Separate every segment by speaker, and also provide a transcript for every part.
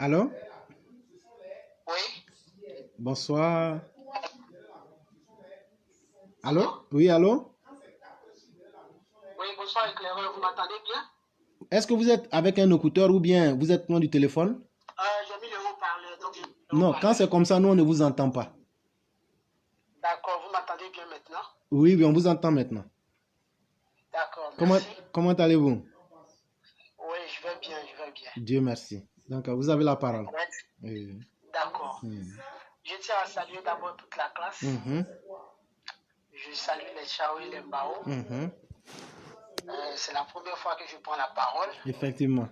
Speaker 1: Allô?
Speaker 2: Oui,
Speaker 1: Bonsoir.
Speaker 2: allô?
Speaker 1: Allô? Oui, allô?
Speaker 2: Oui, bonsoir éclaireur, vous m'entendez bien?
Speaker 1: Est-ce que vous êtes avec un écouteur ou bien vous êtes loin du téléphone?
Speaker 2: J'ai mis le haut-parleur, donc j'ai mis le
Speaker 1: Non, quand
Speaker 2: haut-parleur.
Speaker 1: c'est comme ça, nous, on ne vous entend pas.
Speaker 2: D'accord, vous m'entendez bien maintenant?
Speaker 1: Oui, oui, on vous entend maintenant.
Speaker 2: D'accord,
Speaker 1: Comment,
Speaker 2: merci.
Speaker 1: comment allez-vous?
Speaker 2: Oui, je vais bien, je vais bien.
Speaker 1: Dieu merci. Donc, vous avez la parole.
Speaker 2: Ouais,
Speaker 1: Oui.
Speaker 2: d'accord.
Speaker 1: Mhm.
Speaker 2: Je tiens à saluer d'abord toute la classe.
Speaker 1: Mhm.
Speaker 2: Je salue les Chao et les Mbao.
Speaker 1: Mhm.
Speaker 2: C'est la première fois que je prends la parole.
Speaker 1: Effectivement.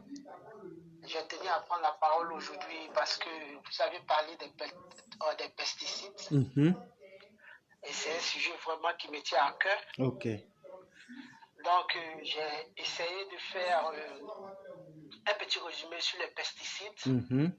Speaker 2: J'ai tenu à prendre la parole aujourd'hui parce que vous avez parlé des pesticides
Speaker 1: Mhm.
Speaker 2: et c'est un sujet vraiment qui me tient à cœur.
Speaker 1: Ok.
Speaker 2: Donc, j'ai essayé de faire un petit résumé sur les pesticides,
Speaker 1: Mhm.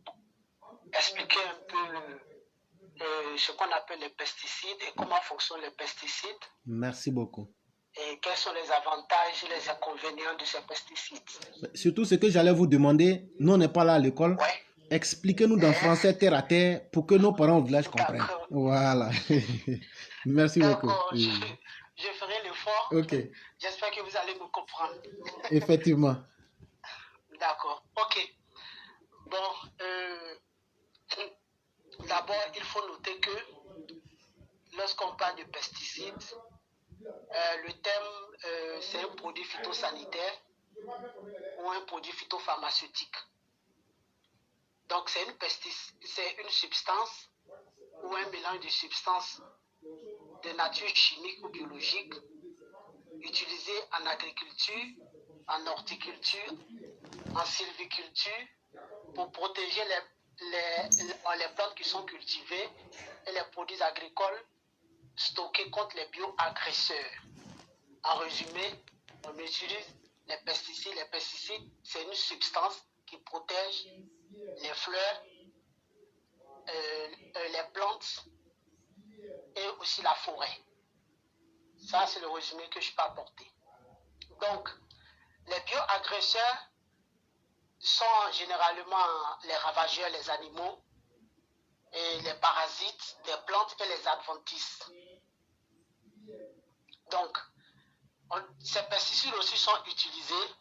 Speaker 2: expliquer un peu ce qu'on appelle les pesticides et comment fonctionnent les pesticides
Speaker 1: Merci beaucoup.
Speaker 2: et quels sont les avantages et les inconvénients de ces pesticides.
Speaker 1: Surtout ce que j'allais vous demander, nous on n'est pas là à l'école.
Speaker 2: Ouais.
Speaker 1: Expliquez-nous dans français terre à terre pour que nos parents au village comprennent.
Speaker 2: D'accord.
Speaker 1: Voilà. Merci beaucoup.
Speaker 2: D'accord.
Speaker 1: Oui.
Speaker 2: Je ferai l'effort.
Speaker 1: Ok.
Speaker 2: J'espère que vous allez me comprendre.
Speaker 1: Effectivement.
Speaker 2: D'accord. Ok. Bon, d'abord, il faut noter que lorsqu'on parle de pesticides, le thème, c'est un produit phytosanitaire ou un produit phytopharmaceutique. Donc, c'est une substance ou un mélange de substances de nature chimique ou biologique utilisé en agriculture, en horticulture, en sylviculture pour protéger les plantes qui sont cultivées et les produits agricoles stockés contre les bioagresseurs. En résumé, on utilise les pesticides. Les pesticides, c'est une substance qui protège les fleurs, les plantes et aussi la forêt. Ça, c'est le résumé que je peux apporter. Donc, les bioagresseurs sont généralement les ravageurs, les animaux, et les parasites des plantes et les adventices. Donc, ces pesticides aussi sont utilisés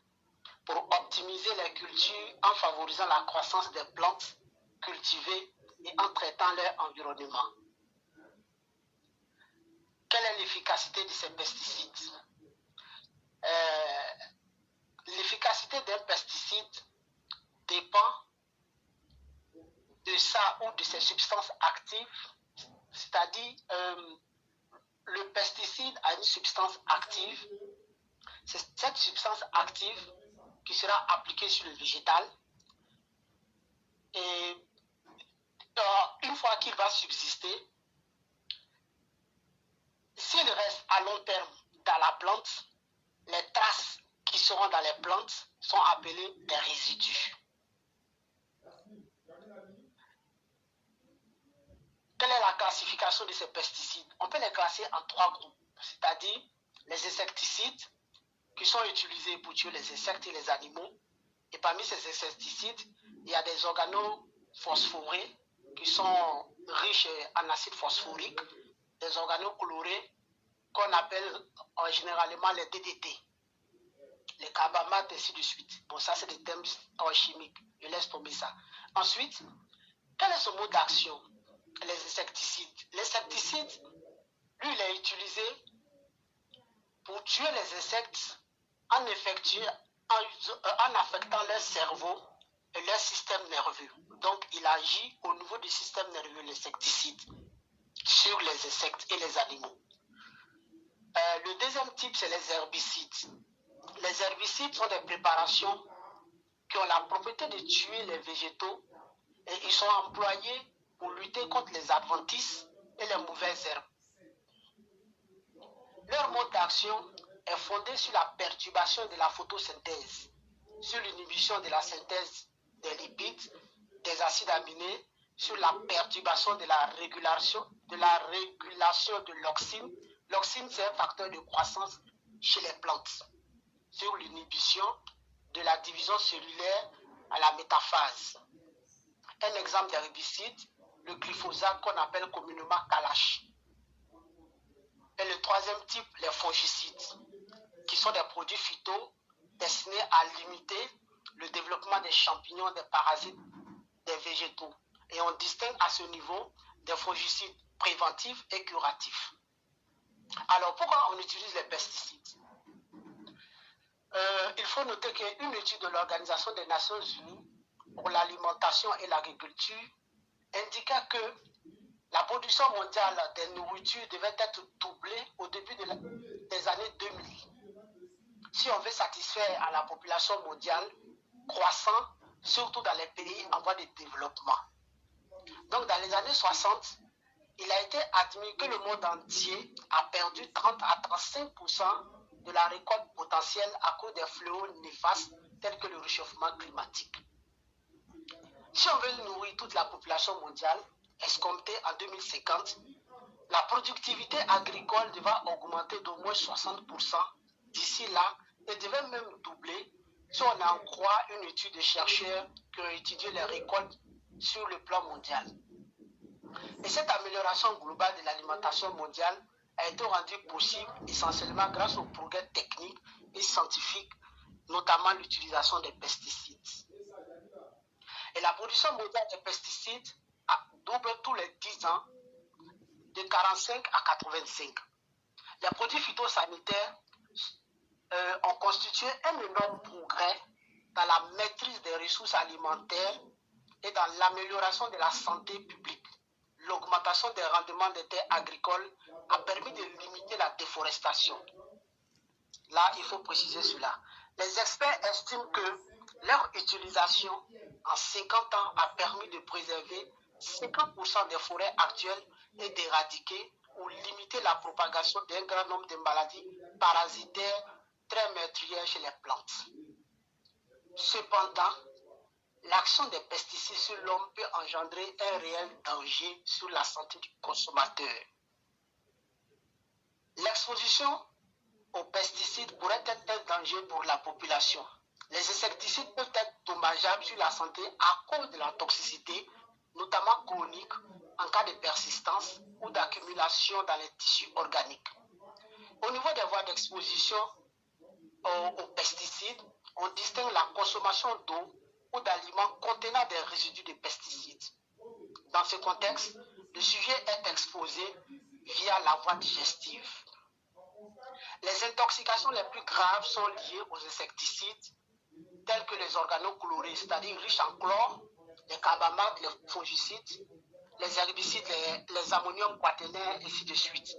Speaker 2: pour optimiser les cultures en favorisant la croissance des plantes cultivées et en traitant leur environnement. Quelle est l'efficacité de ces pesticides? L'efficacité d'un pesticide dépend de ça ou de ses substances actives, c'est-à-dire le pesticide a une substance active. C'est cette substance active qui sera appliquée sur le végétal et une fois qu'il va subsister, s'il reste à long terme dans la plante, les traces qui seront dans les plantes sont appelées des résidus. Quelle est la classification de ces pesticides? On peut les classer en 3 groupes, c'est-à-dire les insecticides qui sont utilisés pour tuer les insectes et les animaux. Et parmi ces insecticides, il y a des organophosphorés qui sont riches en acide phosphorique, des organocolorés qu'on appelle généralement les DDT, les carbamates, ainsi de suite. Bon, ça, c'est des termes chimiques. Je laisse tomber ça. Ensuite, quel est son mode d'action? Les insecticides. L'insecticide, lui, il est utilisé pour tuer les insectes en affectant leur cerveau et leur système nerveux. Donc, il agit au niveau du système nerveux, l'insecticide, sur les insectes et les animaux. Le deuxième type, c'est les herbicides. Les herbicides sont des préparations qui ont la propriété de tuer les végétaux et ils sont employés pour lutter contre les adventices et les mauvaises herbes. Leur mode d'action est fondé sur la perturbation de la photosynthèse, sur l'inhibition de la synthèse des lipides, des acides aminés, sur la perturbation de la régulation de l'auxine. L'auxine, c'est un facteur de croissance chez les plantes, sur l'inhibition de la division cellulaire à la métaphase. Un exemple d'herbicide, le glyphosate qu'on appelle communément Kalash. Et le troisième type, les fongicides, qui sont des produits phyto destinés à limiter le développement des champignons, des parasites, des végétaux. Et on distingue à ce niveau des fongicides préventifs et curatifs. Alors, pourquoi on utilise les pesticides? Il faut noter qu'une étude de l'Organisation des Nations Unies pour l'alimentation et l'agriculture indiqua que la production mondiale des nourritures devait être doublée au début des années 2000. Si on veut satisfaire à la population mondiale croissant, surtout dans les pays en voie de développement. Donc dans les années 60, il a été admis que le monde entier a perdu 30 à 35% de la récolte potentielle à cause des fléaux néfastes tels que le réchauffement climatique. Si on veut nourrir toute la population mondiale, escomptée en 2050, la productivité agricole devra augmenter d'au moins 60% d'ici là et devrait même doubler si on en croit une étude de chercheurs qui ont étudié les récoltes sur le plan mondial. Et cette amélioration globale de l'alimentation mondiale a été rendue possible essentiellement grâce aux progrès techniques et scientifiques, notamment l'utilisation des pesticides. Et la production mondiale des pesticides double tous les 10 ans, de 45 à 85. Les produits phytosanitaires ont constitué un énorme progrès dans la maîtrise des ressources alimentaires et dans l'amélioration de la santé publique. L'augmentation des rendements des terres agricoles a permis de limiter la déforestation. Là, il faut préciser cela. Les experts estiment que leur utilisation en 50 ans a permis de préserver 50% des forêts actuelles et d'éradiquer ou limiter la propagation d'un grand nombre de maladies parasitaires très meurtrières chez les plantes. Cependant, l'action des pesticides sur l'homme peut engendrer un réel danger sur la santé du consommateur. L'exposition aux pesticides pourrait être un danger pour la population. Les insecticides peuvent être dommageables sur la santé à cause de la toxicité, notamment chronique, en cas de persistance ou d'accumulation dans les tissus organiques. Au niveau des voies d'exposition aux pesticides, on distingue la consommation d'eau ou d'aliments contenant des résidus de pesticides. Dans ce contexte, le sujet est exposé via la voie digestive. Les intoxications les plus graves sont liées aux insecticides, tels que les organochlorés, c'est-à-dire riches en chlore, les carbamates, les fongicides, les herbicides, les ammonium quaternaires, et ainsi de suite.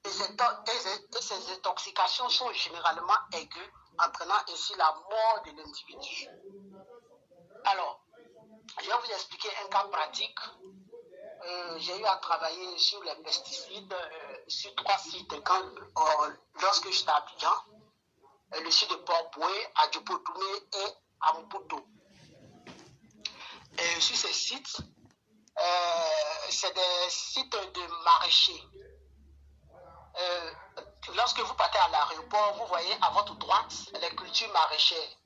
Speaker 2: Et ces intoxications sont généralement aiguës, entraînant ainsi la mort de l'individu. Alors, je vais vous expliquer un cas pratique. J'ai eu à travailler sur les pesticides sur 3 sites lorsque j'étais à Abidjan, le site de Port-Boué, à Djopotoumé et à Mputo. Et sur ces sites, c'est des sites de maraîchers. Lorsque vous partez à l'aéroport, vous voyez à votre droite les cultures maraîchères,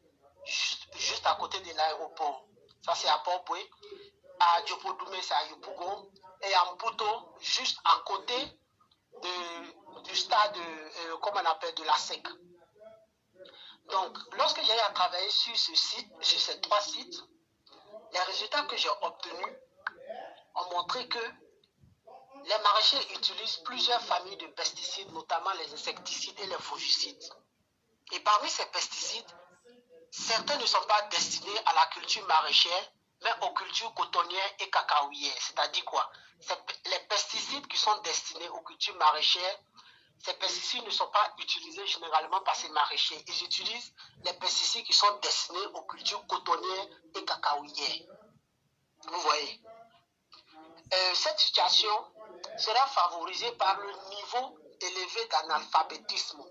Speaker 2: juste à côté de l'aéroport. Ça, c'est à Port-Boué. À Djopotoumé, c'est à Yopougon. Et à Mputo, juste à côté du stade, comme on appelle, de la SEC. Donc, lorsque j'ai eu à travailler sur ces 3 sites, les résultats que j'ai obtenus ont montré que les maraîchers utilisent plusieurs familles de pesticides, notamment les insecticides et les fongicides. Et parmi ces pesticides, certains ne sont pas destinés à la culture maraîchère, mais aux cultures cotonnières et cacaoyères. C'est-à-dire quoi? Les pesticides qui sont destinés aux cultures maraîchères, ces pesticides ne sont pas utilisés généralement par ces maraîchers. Ils utilisent les pesticides qui sont destinés aux cultures cotonnières et cacaoyères. Vous voyez? Cette situation sera favorisée par le niveau élevé d'analphabétisme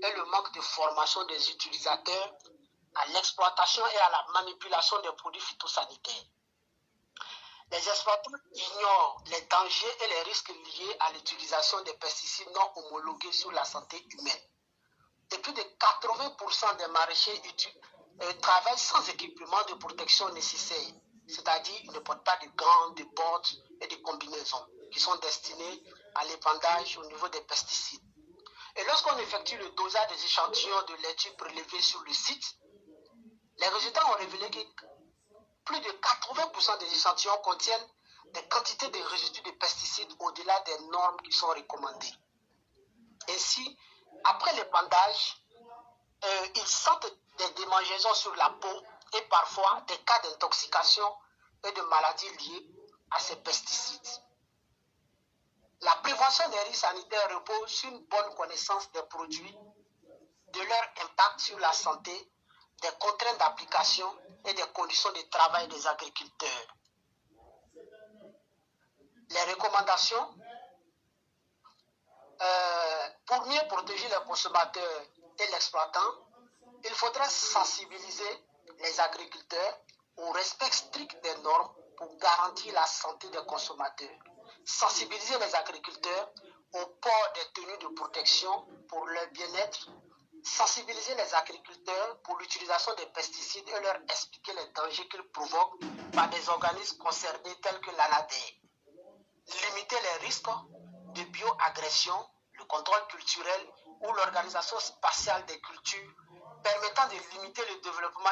Speaker 2: et le manque de formation des utilisateurs à l'exploitation et à la manipulation des produits phytosanitaires. Les exploitants ignorent les dangers et les risques liés à l'utilisation des pesticides non homologués sur la santé humaine. Et plus de 80% des maraîchers travaillent sans équipement de protection nécessaire. c'est-à-dire ils ne portent pas de gants, de bottes et de combinaisons qui sont destinés à l'épandage au niveau des pesticides. Et lorsqu'on effectue le dosage des échantillons de laitue prélevés sur le site, les résultats ont révélé que plus de 80% des échantillons contiennent des quantités de résidus de pesticides au-delà des normes qui sont recommandées. Ainsi, après l'épandage, ils sentent des démangeaisons sur la peau et parfois des cas d'intoxication et de maladies liées à ces pesticides. La prévention des risques sanitaires repose sur une bonne connaissance des produits, de leur impact sur la santé, des contraintes d'application et des conditions de travail des agriculteurs. Les recommandations pour mieux protéger les consommateurs et l'exploitant, il faudra sensibiliser les agriculteurs au respect strict des normes pour garantir la santé des consommateurs. Sensibiliser les agriculteurs au port des tenues de protection pour leur bien-être. Sensibiliser les agriculteurs pour l'utilisation des pesticides et leur expliquer les dangers qu'ils provoquent par des organismes concernés tels que l'ANADER. Limiter les risques de bioagression, le contrôle culturel ou l'organisation spatiale des cultures permettant de limiter le développement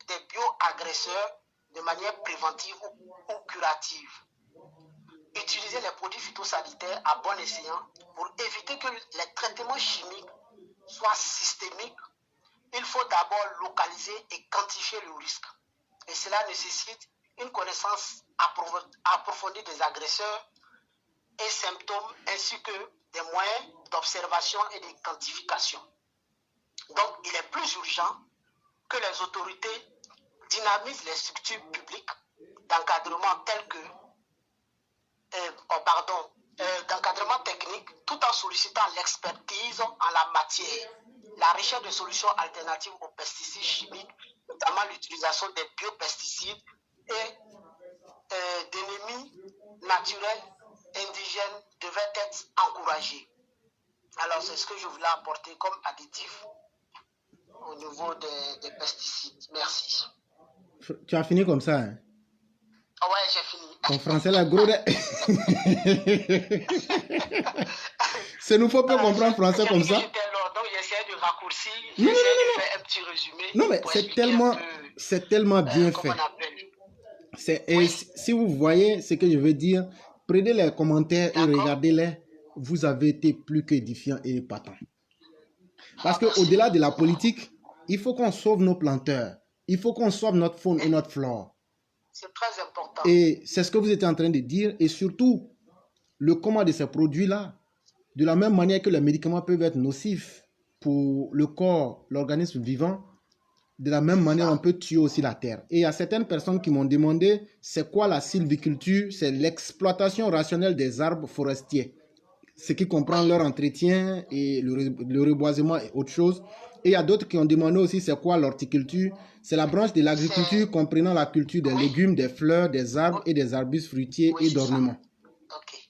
Speaker 2: des bioagresseurs de manière préventive ou curative. Utiliser les produits phytosanitaires à bon escient pour éviter que les traitements chimiques soient systémiques. Il faut d'abord localiser et quantifier le risque. Et cela nécessite une connaissance approfondie des agresseurs et symptômes ainsi que des moyens d'observation et de quantification. Donc, il est plus urgent que les autorités dynamisent les structures publiques d'encadrement telles que d'encadrement technique tout en sollicitant l'expertise en la matière, la recherche de solutions alternatives aux pesticides chimiques, notamment l'utilisation des biopesticides et d'ennemis naturels indigènes devraient être encouragés. Alors, c'est ce que je voulais apporter comme additif au niveau des pesticides. Merci.
Speaker 1: Tu as fini comme ça, hein?
Speaker 2: Ouais, j'ai fini.
Speaker 1: Ton français, là, gros. C'est nous faut pas comprendre français comme ça.
Speaker 2: Donc, j'essaie de raccourcir, j'essaie de faire un petit résumé.
Speaker 1: Non, mais c'est tellement bien fait. Et si vous voyez ce que je veux dire, prenez les commentaires et regardez-les. Vous avez été plus qu'édifiant et épatant. Parce qu'au-delà de la politique, il faut qu'on sauve nos planteurs. Il faut qu'on sauve notre faune et notre flore.
Speaker 2: C'est très important.
Speaker 1: Et c'est ce que vous êtes en train de dire. Et surtout, le comment de ces produits-là, de la même manière que les médicaments peuvent être nocifs pour le corps, l'organisme vivant, de la même manière, on peut tuer aussi la terre. Et il y a certaines personnes qui m'ont demandé, c'est quoi la sylviculture? C'est l'exploitation rationnelle des arbres forestiers, ce qui comprend leur entretien et le reboisement et autre chose. Et il y a d'autres qui ont demandé aussi, c'est quoi l'horticulture? C'est la branche de l'agriculture comprenant la culture des légumes, des fleurs, des arbres et des arbustes fruitiers et d'ornements.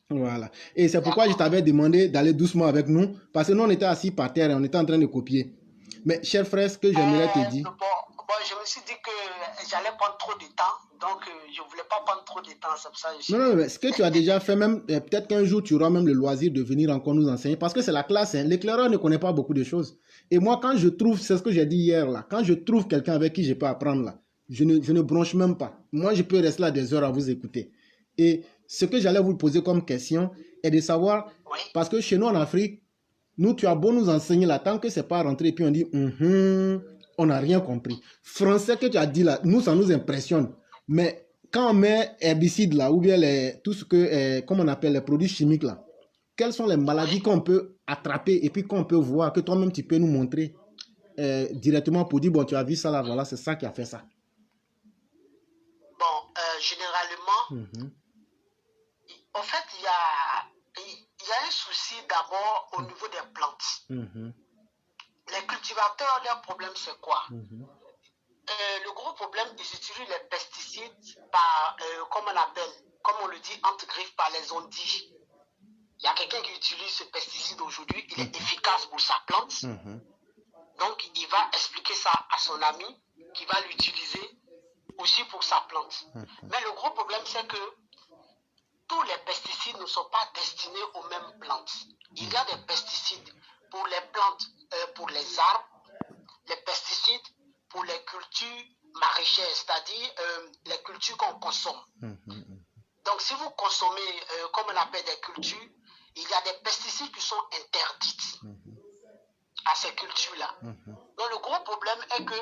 Speaker 1: Voilà. Et c'est pourquoi je t'avais demandé d'aller doucement avec nous, parce que nous, on était assis par terre et on était en train de copier. Mais, cher frère, ce que j'aimerais te dire...
Speaker 2: Bon, je me suis dit que j'allais prendre trop de temps, donc je ne voulais pas prendre trop de temps, c'est pour ça que
Speaker 1: Non, mais ce que tu as déjà fait, même peut-être qu'un jour, tu auras même le loisir de venir encore nous enseigner, parce que c'est la classe, hein. L'éclaireur ne connaît pas beaucoup de choses. Et moi, quand je trouve, c'est ce que j'ai dit hier, là, quand je trouve quelqu'un avec qui je peux apprendre, là, je ne bronche même pas. Moi, je peux rester là des heures à vous écouter. Et ce que j'allais vous poser comme question est de savoir, parce que chez nous en Afrique, nous, tu as beau nous enseigner là, tant que c'est pas rentré, puis on dit, on n'a rien compris. Français que tu as dit là, nous, ça nous impressionne. Mais quand on met herbicide là, ou bien tout ce que, comme on appelle les produits chimiques là, quelles sont les maladies qu'on peut attraper et puis qu'on peut voir, que toi-même tu peux nous montrer directement pour dire, bon, tu as vu ça là, voilà, c'est ça qui a fait ça.
Speaker 2: Bon, généralement, en fait, il y a un souci d'abord au niveau des plantes. Les cultivateurs, leur problème, c'est quoi? Le gros problème, ils utilisent les pesticides par, comme on le dit, entre griffes, par les ondits. Il y a quelqu'un qui utilise ce pesticide aujourd'hui, il est efficace pour sa plante. Donc, il va expliquer ça à son ami, qui va l'utiliser aussi pour sa plante. Mais le gros problème, c'est que tous les pesticides ne sont pas destinés aux mêmes plantes. Il y a des pesticides pour les plantes, pour les arbres, les pesticides pour les cultures maraîchères, c'est-à-dire les cultures qu'on consomme. Donc, si vous consommez, comme on appelle des cultures, il y a des pesticides qui sont interdits à ces cultures-là. Donc, le gros problème est que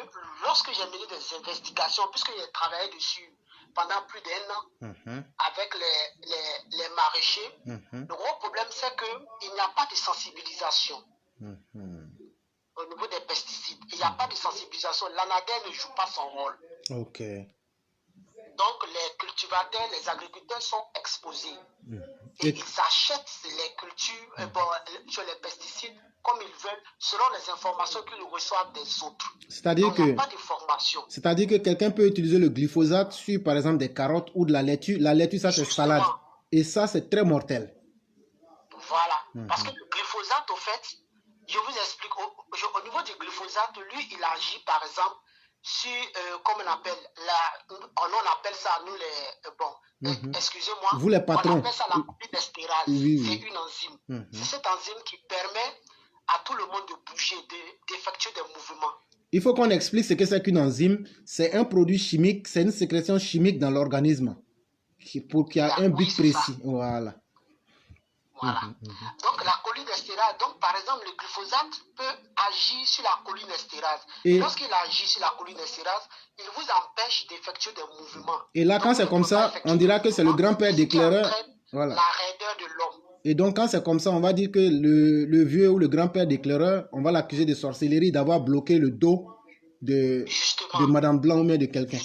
Speaker 2: lorsque j'ai mené des investigations, puisque j'ai travaillé dessus pendant plus d'1 an avec les maraîchers, le gros problème, c'est qu'il n'y a pas de sensibilisation au niveau des pesticides. Il n'y a pas de sensibilisation. L'ANADER ne joue pas son rôle.
Speaker 1: Ok.
Speaker 2: Donc, les cultivateurs, les agriculteurs sont exposés. Et ils achètent les cultures sur les pesticides comme ils veulent, selon les informations qu'ils reçoivent des autres.
Speaker 1: C'est-à-dire
Speaker 2: Donc, il n'y a pas de formation.
Speaker 1: C'est-à-dire que quelqu'un peut utiliser le glyphosate sur, par exemple, des carottes ou de la laitue. La laitue, ça, c'est salade. Et ça, c'est très mortel.
Speaker 2: Voilà. Parce que le glyphosate, au fait, je vous explique, au niveau du glyphosate, lui, il agit, par exemple, sur, comme on appelle, on appelle ça, nous les, excusez-moi,
Speaker 1: vous les patrons.
Speaker 2: On appelle ça la cholestérase.
Speaker 1: Oui.
Speaker 2: C'est une enzyme. C'est cette enzyme qui permet à tout le monde de bouger, d'effectuer des mouvements.
Speaker 1: Il faut qu'on explique ce que c'est qu'une enzyme. C'est un produit chimique, c'est une sécrétion chimique dans l'organisme qui a un but précis. Voilà.
Speaker 2: Donc la cholinestérase, donc par exemple le glyphosate peut agir sur la cholinestérase.
Speaker 1: Et
Speaker 2: lorsqu'il agit sur la cholinestérase, il vous empêche d'effectuer des mouvements.
Speaker 1: Et là, quand c'est comme ça, on dira que c'est le grand-père d'éclaireur. Voilà.
Speaker 2: La raideur de l'homme.
Speaker 1: Et donc, quand c'est comme ça, on va dire que le vieux ou le grand-père d'éclaireur, on va l'accuser de sorcellerie, d'avoir bloqué le dos de Madame Blanc ou bien de quelqu'un.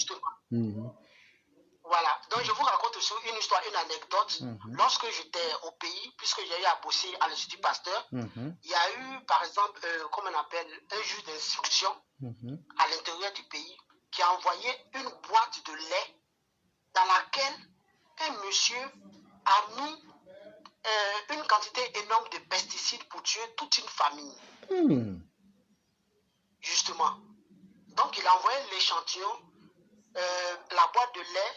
Speaker 2: Voilà. Donc, je vous raconte aussi une histoire, une anecdote. Lorsque j'étais au pays, puisque j'ai eu à bosser à l'Institut Pasteur, il y a eu, par exemple, comme on appelle, un juge d'instruction à l'intérieur du pays qui a envoyé une boîte de lait dans laquelle un monsieur a mis une quantité énorme de pesticides pour tuer toute une famille. Justement. Donc, il a envoyé l'échantillon, la boîte de lait,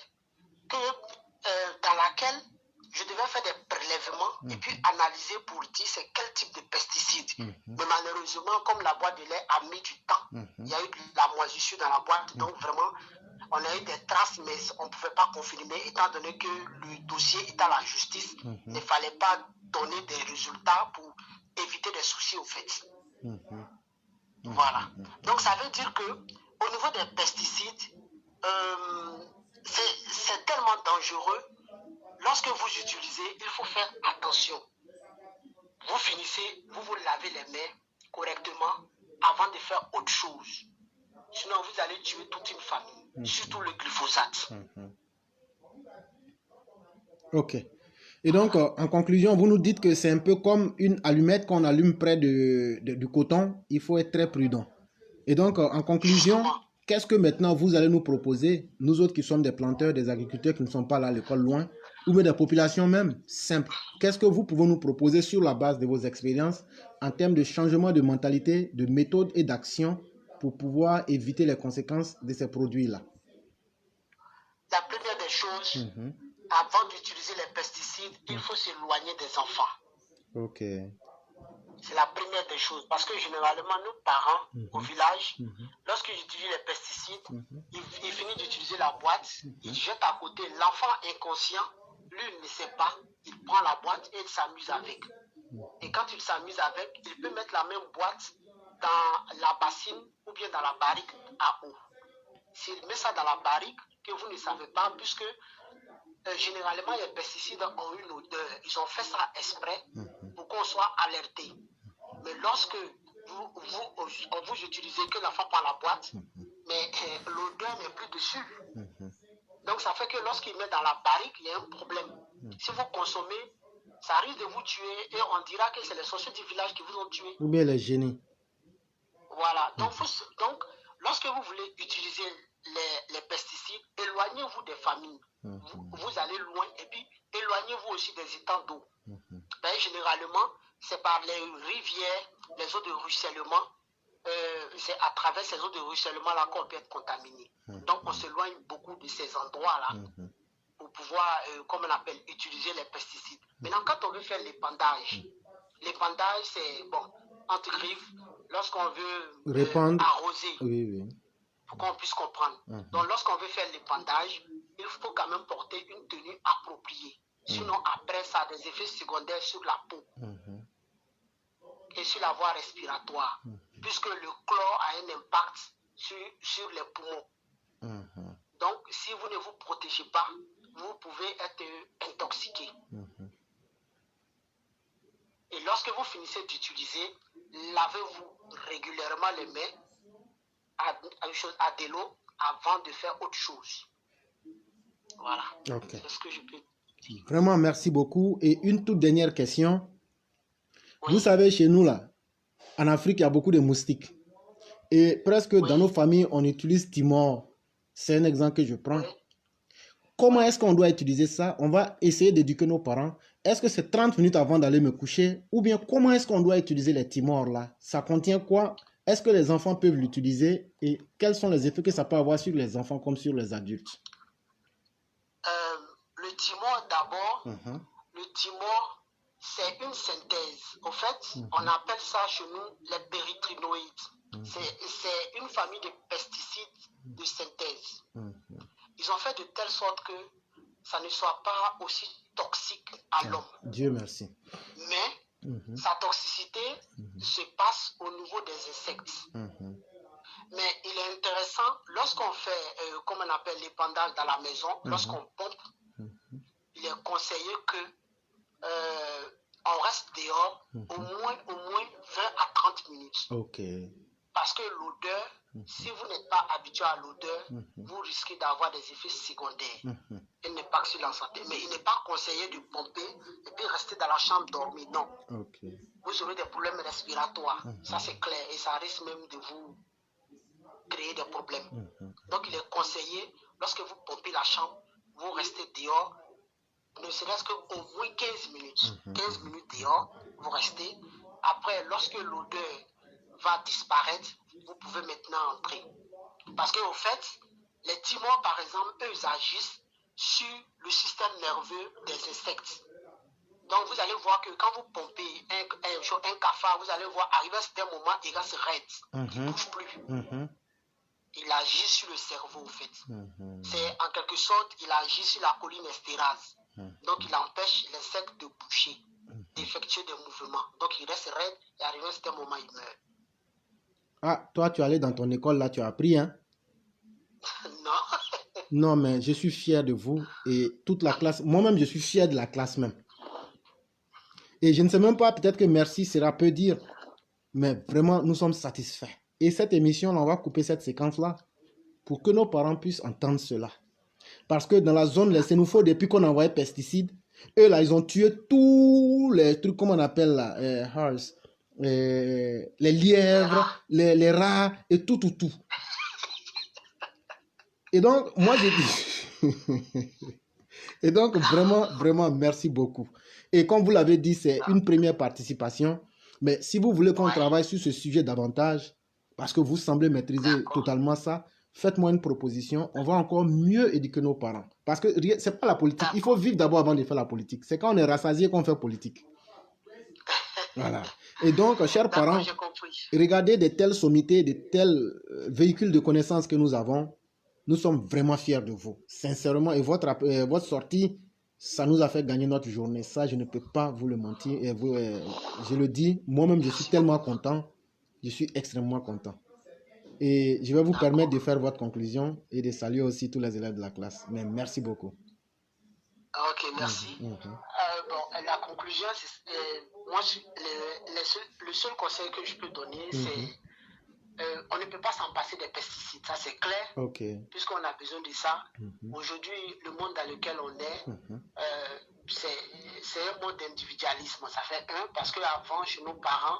Speaker 2: dans laquelle je devais faire des prélèvements et puis analyser pour dire c'est quel type de pesticide. Mais malheureusement, comme la boîte de lait a mis du temps, il y a eu de la moisissure dans la boîte, donc vraiment, on a eu des traces, mais on ne pouvait pas confirmer, étant donné que le dossier est à la justice, il ne fallait pas donner des résultats pour éviter des soucis au fait. Voilà. Donc ça veut dire que au niveau des pesticides, c'est tellement dangereux. Lorsque vous utilisez, il faut faire attention. Vous finissez, vous lavez les mains correctement avant de faire autre chose. Sinon, vous allez tuer toute une famille, surtout le glyphosate.
Speaker 1: Ok. Et donc, en conclusion, vous nous dites que c'est un peu comme une allumette qu'on allume près du coton. Il faut être très prudent. Et donc, en conclusion, qu'est-ce que maintenant vous allez nous proposer, nous autres qui sommes des planteurs, des agriculteurs qui ne sont pas là à l'école loin, ou même des populations même simples? Qu'est-ce que vous pouvez nous proposer sur la base de vos expériences en termes de changement de mentalité, de méthode et d'action pour pouvoir éviter les conséquences de ces produits-là?
Speaker 2: La première des choses, avant d'utiliser les pesticides, il faut s'éloigner des enfants.
Speaker 1: Ok.
Speaker 2: C'est la première des choses. Parce que généralement, nos parents au village, lorsqu'ils utilisent les pesticides, ils finissent d'utiliser la boîte, ils jettent à côté. L'enfant inconscient, lui, il ne sait pas. Il prend la boîte et il s'amuse avec. Et quand il s'amuse avec, il peut mettre la même boîte dans la bassine ou bien dans la barrique à eau. S'il met ça dans la barrique, que vous ne savez pas, puisque généralement les pesticides ont une odeur. Ils ont fait ça exprès pour qu'on soit alerté. Mais lorsque vous utilisez que l'enfant prend la boîte, mais l'odeur n'est plus dessus. Donc ça fait que lorsqu'il met dans la barrique, il y a un problème. Si vous consommez, ça risque de vous tuer et on dira que c'est les sorciers du village qui vous ont tué.
Speaker 1: Ou bien les génies.
Speaker 2: Voilà. Donc lorsque vous voulez utiliser les pesticides, éloignez-vous des familles. Vous allez loin et puis éloignez-vous aussi des étangs d'eau. Ben, généralement, c'est par les rivières, les eaux de ruissellement, c'est à travers ces eaux de ruissellement là qu'on peut être contaminé. Donc on s'éloigne beaucoup de ces endroits-là pour pouvoir, comme on appelle, utiliser les pesticides. Maintenant, quand on veut faire l'épandage, c'est, bon, entre griffes, lorsqu'on veut
Speaker 1: Répandre.
Speaker 2: arroser,
Speaker 1: Oui.
Speaker 2: pour qu'on puisse comprendre. Donc, lorsqu'on veut faire l'épandage, il faut quand même porter une tenue appropriée. Sinon, après, ça a des effets secondaires sur la peau et sur la voie respiratoire, puisque le chlore a un impact sur les poumons. Donc, si vous ne vous protégez pas, vous pouvez être intoxiqué. Et lorsque vous finissez d'utiliser, lavez-vous régulièrement les mains à de l'eau avant de faire autre chose. Voilà.
Speaker 1: Okay.
Speaker 2: C'est ce que je peux dire.
Speaker 1: Vraiment, merci beaucoup. Et une toute dernière question.
Speaker 2: Oui.
Speaker 1: Vous savez, chez nous, là, en Afrique, il y a beaucoup de moustiques. Et presque dans nos familles, on utilise Timor. C'est un exemple que je prends. Comment est-ce qu'on doit utiliser ça? On va essayer d'éduquer nos parents. Est-ce que c'est 30 minutes avant d'aller me coucher? Ou bien comment est-ce qu'on doit utiliser les Timor là? Ça contient quoi? Est-ce que les enfants peuvent l'utiliser? Et quels sont les effets que ça peut avoir sur les enfants comme sur les adultes?
Speaker 2: Le Timor d'abord, le Timor, c'est une synthèse. Au fait, on appelle ça chez nous les pérytrinoïdes. C'est une famille de pesticides de synthèse. Ils ont fait de telle sorte que ça ne soit pas aussi toxique à l'homme.
Speaker 1: Dieu merci.
Speaker 2: Mais sa toxicité se passe au niveau des insectes. Mais il est intéressant, lorsqu'on fait, comme on appelle l'épandage dans la maison, lorsqu'on pompe, il est conseillé que on reste dehors au moins 20 à 30 minutes. Parce que l'odeur, si vous n'êtes pas habitué à l'odeur, vous risquez d'avoir des effets secondaires et n'impact sur la santé. Mais il n'est pas conseillé de pomper et puis rester dans la chambre dormir. Non. Vous aurez des problèmes respiratoires. Ça, c'est clair. Et ça risque même de vous créer des problèmes. Donc, il est conseillé, lorsque vous pompez la chambre, vous restez dehors, ne serait-ce qu'au moins 15 minutes. 15 minutes dehors, vous restez. Après, lorsque l'odeur va disparaître, vous pouvez maintenant entrer. Parce qu'au fait, les Timors, par exemple, eux, ils agissent sur le système nerveux des insectes. Donc, vous allez voir que quand vous pompez un cafard, vous allez voir, arriver à un certain moment, il reste raide. Il ne bouge plus. Il agit sur le cerveau, en fait. C'est en quelque sorte, il agit sur la cholinestérase. Donc, il empêche l'insecte de bouger, d'effectuer des mouvements. Donc, il reste raide et arrivé à un certain moment, il meurt.
Speaker 1: Ah, toi, tu es allé dans ton école, là, tu as appris, hein?
Speaker 2: Non.
Speaker 1: Non, mais je suis fier de vous et toute la classe. Moi-même, je suis fier de la classe même. Et je ne sais même pas, peut-être que merci sera peu dire, mais vraiment, nous sommes satisfaits. Et cette émission, on va couper cette séquence-là pour que nos parents puissent entendre cela. Parce que dans la zone, les Sénoufos, depuis qu'on a envoyé pesticides, eux, là, ils ont tué tous les trucs, comment on appelle là, les lièvres, les rats et tout. Et donc, moi, j'ai dit... Et donc, vraiment, merci beaucoup. Et comme vous l'avez dit, c'est une première participation. Mais si vous voulez qu'on travaille sur ce sujet davantage, parce que vous semblez maîtriser totalement ça, faites-moi une proposition. On va encore mieux éduquer nos parents. Parce que ce n'est pas la politique. Il faut vivre d'abord avant de faire la politique. C'est quand on est rassasié qu'on fait politique. Voilà. Et donc, chers parents, regardez de telles sommités, de tels véhicules de connaissances que nous avons. Nous sommes vraiment fiers de vous, sincèrement. Et votre sortie, ça nous a fait gagner notre journée. Ça, je ne peux pas vous le mentir. Et je le dis, moi-même, je suis tellement content. Je suis extrêmement content. Et je vais vous permettre de faire votre conclusion et de saluer aussi tous les élèves de la classe. Mais merci beaucoup.
Speaker 2: Ok, merci. La conclusion, moi, le seul conseil que je peux donner, c'est on ne peut pas s'en passer des pesticides, ça c'est clair, puisqu'on a besoin de ça. Aujourd'hui, le monde dans lequel on est, c'est un monde d'individualisme. Ça fait parce qu'avant, chez nos parents,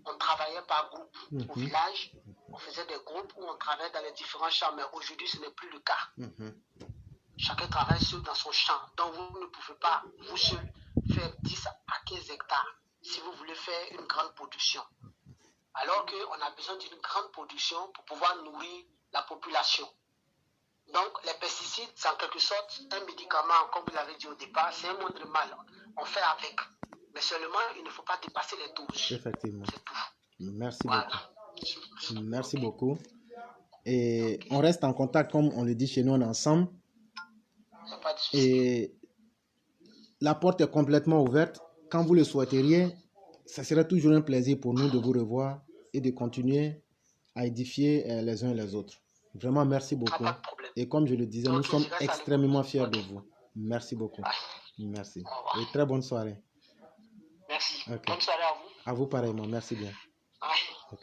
Speaker 2: on travaillait par groupe au village, on faisait des groupes où on travaillait dans les différents champs, mais aujourd'hui, ce n'est plus le cas. Chacun travaille seul dans son champ, donc vous ne pouvez pas, vous seul, faire 10 à 15 hectares si vous voulez faire une grande production. Alors qu'on a besoin d'une grande production pour pouvoir nourrir la population. Donc, les pesticides pesticide, c'est en quelque sorte un médicament, comme vous l'avez dit au départ, c'est un moindre mal. On fait avec. Mais seulement, il ne faut pas dépasser les doses.
Speaker 1: Effectivement.
Speaker 2: C'est tout.
Speaker 1: Merci
Speaker 2: Voilà.
Speaker 1: beaucoup. Merci
Speaker 2: Ok.
Speaker 1: beaucoup. Et on reste en contact, comme on le dit chez nous, on est ensemble.
Speaker 2: Il n'y a pas de souci.
Speaker 1: Et la porte est complètement ouverte. Quand vous le souhaiteriez, ça serait toujours un plaisir pour nous de vous revoir et de continuer à édifier les uns et les autres. Vraiment, merci beaucoup.
Speaker 2: Pas de problème.
Speaker 1: Et comme je le disais, nous
Speaker 2: Ok,
Speaker 1: sommes
Speaker 2: je reste à l'écoute.
Speaker 1: extrêmement fiers
Speaker 2: Ok.
Speaker 1: de vous. Merci beaucoup.
Speaker 2: Ouais.
Speaker 1: Merci.
Speaker 2: Au revoir.
Speaker 1: Et très bonne soirée.
Speaker 2: Merci.
Speaker 1: Ok.
Speaker 2: Bonne soirée à vous.
Speaker 1: À vous pareillement. Merci bien.
Speaker 2: Ouais.
Speaker 1: Ok.